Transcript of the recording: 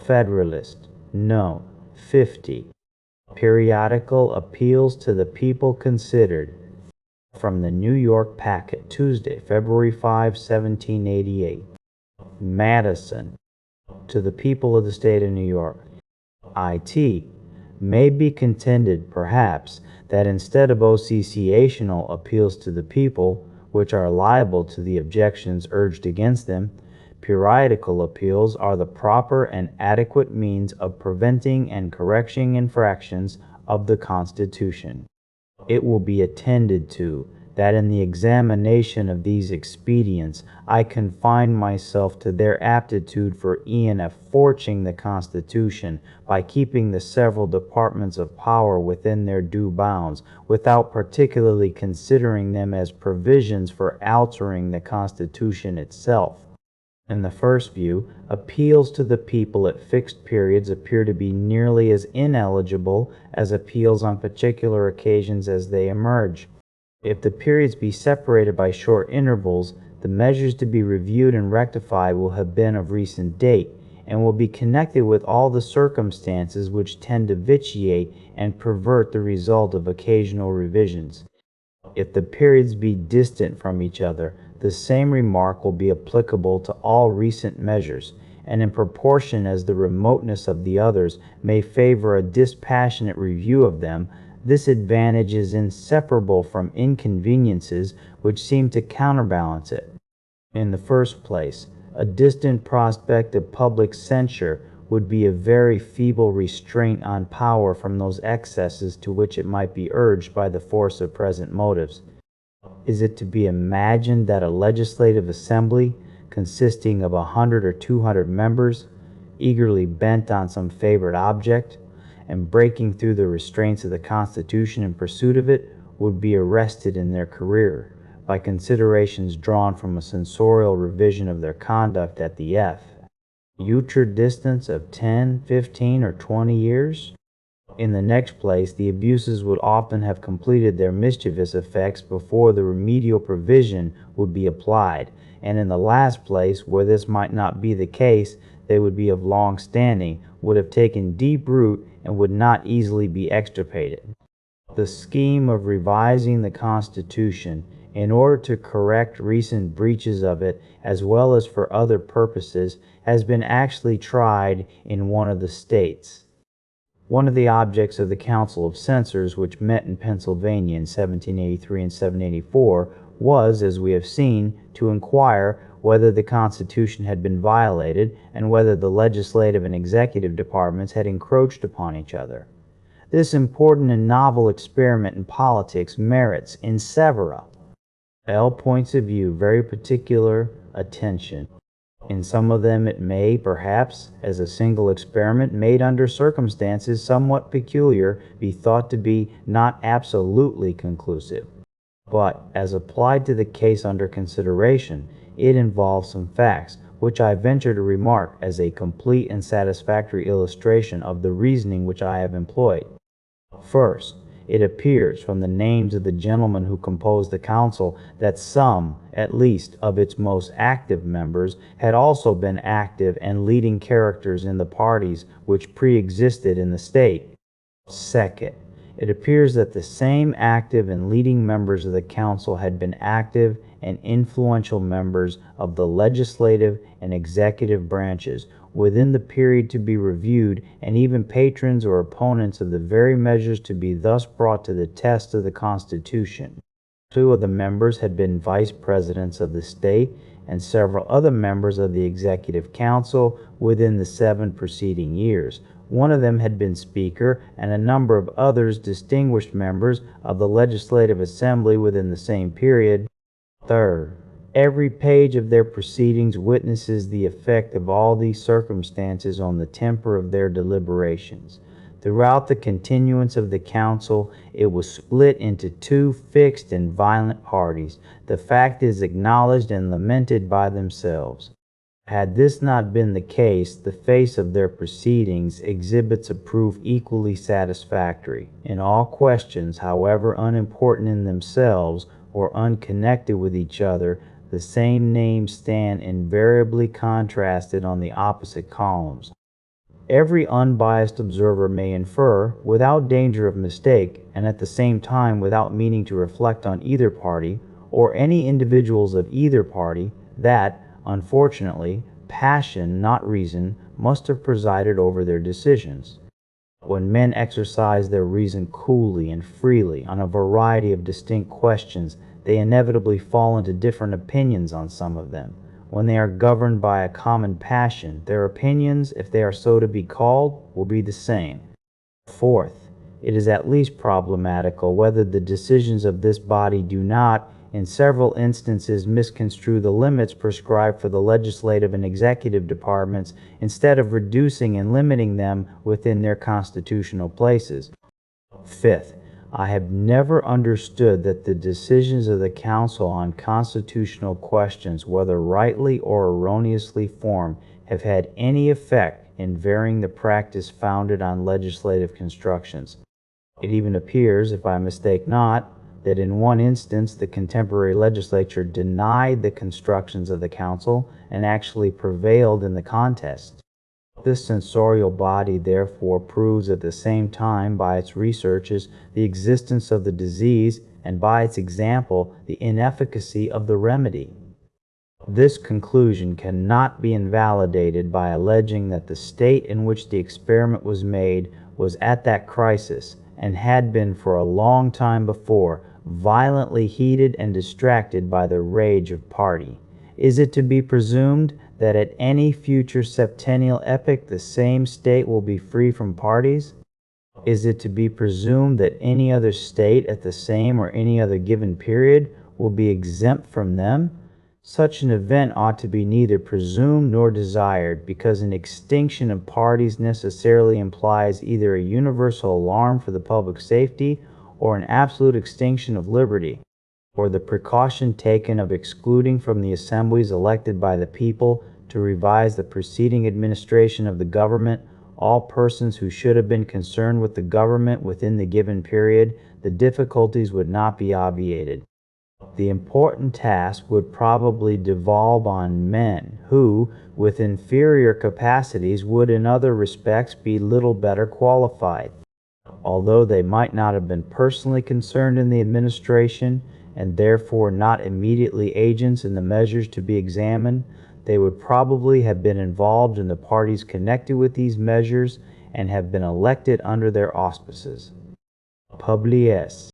Federalist, No. 50. Periodical Appeals to the People Considered. From the New York Packet, Tuesday, February 5, 1788. Madison. To the People of the State of New York. It may be contended, perhaps, that instead of associational appeals to the people, which are liable to the objections urged against them, periodical appeals are the proper and adequate means of preventing and correcting infractions of the Constitution. It will be attended to that in the examination of these expedients I confine myself to their aptitude for enforcing the Constitution by keeping the several departments of power within their due bounds, without particularly considering them as provisions for altering the Constitution itself. In the first view, appeals to the people at fixed periods appear to be nearly as ineligible as appeals on particular occasions as they emerge. If the periods be separated by short intervals, the measures to be reviewed and rectified will have been of recent date, and will be connected with all the circumstances which tend to vitiate and pervert the result of occasional revisions. If the periods be distant from each other, the same remark will be applicable to all recent measures, and in proportion as the remoteness of the others may favor a dispassionate review of them, this advantage is inseparable from inconveniences which seem to counterbalance it. In the first place, a distant prospect of public censure would be a very feeble restraint on power from those excesses to which it might be urged by the force of present motives. Is it to be imagined that a legislative assembly, consisting of 100 or 200 members, eagerly bent on some favorite object, and breaking through the restraints of the Constitution in pursuit of it, would be arrested in their career by considerations drawn from a censorial revision of their conduct at the future distance of 10, 15, or 20 years? In the next place, the abuses would often have completed their mischievous effects before the remedial provision would be applied, and in the last place, where this might not be the case, they would be of long standing, would have taken deep root, and would not easily be extirpated. The scheme of revising the Constitution, in order to correct recent breaches of it, as well as for other purposes, has been actually tried in one of the states. One of the objects of the Council of Censors, which met in Pennsylvania in 1783 and 1784, was, as we have seen, to inquire whether the Constitution had been violated, and whether the legislative and executive departments had encroached upon each other. This important and novel experiment in politics merits, in several points of view, very particular attention. In some of them it may, perhaps, as a single experiment made under circumstances somewhat peculiar, be thought to be not absolutely conclusive. But, as applied to the case under consideration, it involves some facts, which I venture to remark as a complete and satisfactory illustration of the reasoning which I have employed. First, it appears from the names of the gentlemen who composed the council that some, at least, of its most active members had also been active and leading characters in the parties which pre-existed in the state. Second, it appears that the same active and leading members of the council had been active and influential members of the legislative and executive branches within the period to be reviewed, and even patrons or opponents of the very measures to be thus brought to the test of the Constitution. Two of the members had been vice presidents of the state, and several other members of the executive council within the 7 preceding years. One of them had been speaker, and a number of others distinguished members of the legislative assembly within the same period. Third, every page of their proceedings witnesses the effect of all these circumstances on the temper of their deliberations. Throughout the continuance of the council, it was split into 2 fixed and violent parties. The fact is acknowledged and lamented by themselves. Had this not been the case, the face of their proceedings exhibits a proof equally satisfactory. In all questions, however unimportant in themselves or unconnected with each other, the same names stand invariably contrasted on the opposite columns. Every unbiased observer may infer, without danger of mistake, and at the same time without meaning to reflect on either party, or any individuals of either party, that, unfortunately, passion, not reason, must have presided over their decisions. When men exercise their reason coolly and freely on a variety of distinct questions, they inevitably fall into different opinions on some of them. When they are governed by a common passion, their opinions, if they are so to be called, will be the same. Fourth, it is at least problematical whether the decisions of this body do not, in several instances, misconstrue the limits prescribed for the legislative and executive departments instead of reducing and limiting them within their constitutional places. Fifth, I have never understood that the decisions of the Council on constitutional questions, whether rightly or erroneously formed, have had any effect in varying the practice founded on legislative constructions. It even appears, if I mistake not, that in one instance the contemporary legislature denied the constructions of the Council and actually prevailed in the contest. This censorial body therefore proves at the same time by its researches the existence of the disease and by its example the inefficacy of the remedy. This conclusion cannot be invalidated by alleging that the state in which the experiment was made was at that crisis, and had been for a long time before, violently heated and distracted by the rage of party. Is it to be presumed that at any future septennial epoch the same state will be free from parties? Is it to be presumed that any other state at the same or any other given period will be exempt from them? Such an event ought to be neither presumed nor desired, because an extinction of parties necessarily implies either a universal alarm for the public safety or an absolute extinction of liberty, or the precaution taken of excluding from the assemblies elected by the people to revise the preceding administration of the government all persons who should have been concerned with the government within the given period, the difficulties would not be obviated. The important task would probably devolve on men who, with inferior capacities, would in other respects be little better qualified. Although they might not have been personally concerned in the administration, and therefore not immediately agents in the measures to be examined, they would probably have been involved in the parties connected with these measures and have been elected under their auspices. Publius.